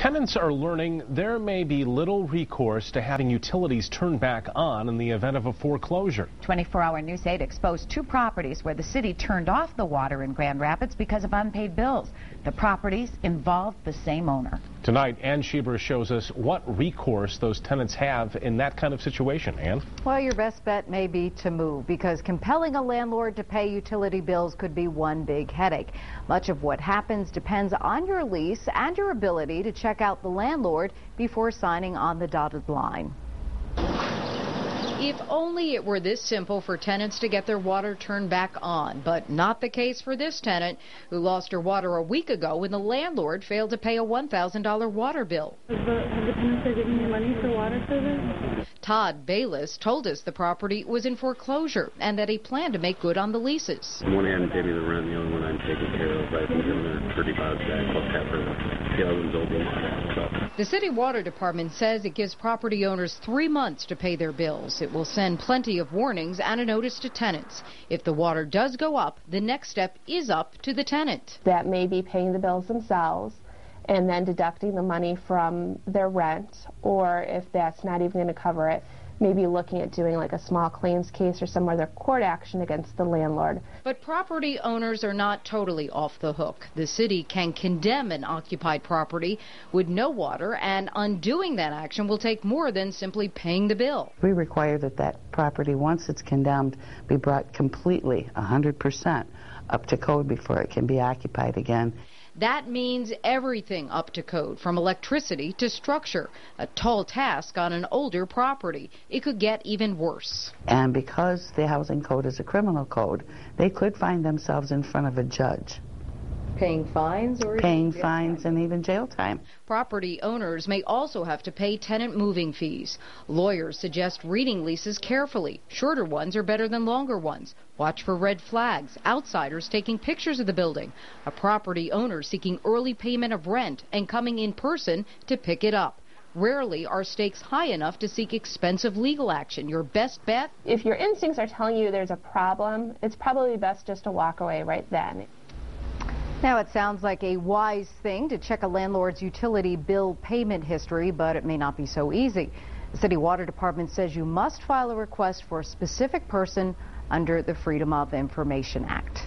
Tenants are learning there may be little recourse to having utilities turned back on in the event of a foreclosure. 24-hour News 8 exposed two properties where the city turned off the water in Grand Rapids because of unpaid bills. The properties involved the same owner. Tonight, Ann Schieber shows us what recourse those tenants have in that kind of situation. Ann? Well, your best bet may be to move, because compelling a landlord to pay utility bills could be one big headache. Much of what happens depends on your lease and your ability to check out the landlord before signing on the dotted line. If only it were this simple for tenants to get their water turned back on, but not the case for this tenant who lost her water a week ago when the landlord failed to pay a $1,000 water bill. Have the tenants giving you money for water service? Todd Bayless told us the property was in foreclosure and that he planned to make good on the leases. One hand paid me the rent, the other one I'm taking care of. I've been giving her 30 bucks back plus half her. The other one's over. The city water department says it gives property owners 3 months to pay their bills. It will send plenty of warnings and a notice to tenants. If the water does go up, the next step is up to the tenant. That may be paying the bills themselves and then deducting the money from their rent, or if that's not even going to cover it, maybe looking at doing like a small claims case or some other court action against the landlord. But property owners are not totally off the hook. The city can condemn an occupied property with no water, and undoing that action will take more than simply paying the bill. We require that that property, once it's condemned, be brought completely, 100%, up to code before it can be occupied again. That means everything up to code, from electricity to structure. A tall task on an older property. It could get even worse. And because the housing code is a criminal code, they could find themselves in front of a judge. Paying fines or paying fines and even jail time. Property owners may also have to pay tenant moving fees. Lawyers suggest reading leases carefully. Shorter ones are better than longer ones. Watch for red flags, outsiders taking pictures of the building, a property owner seeking early payment of rent and coming in person to pick it up. Rarely are stakes high enough to seek expensive legal action. Your best bet? If your instincts are telling you there's a problem, it's probably best just to walk away right then. Now, it sounds like a wise thing to check a landlord's utility bill payment history, but it may not be so easy. The city water department says you must file a request for a specific person under the Freedom of Information Act.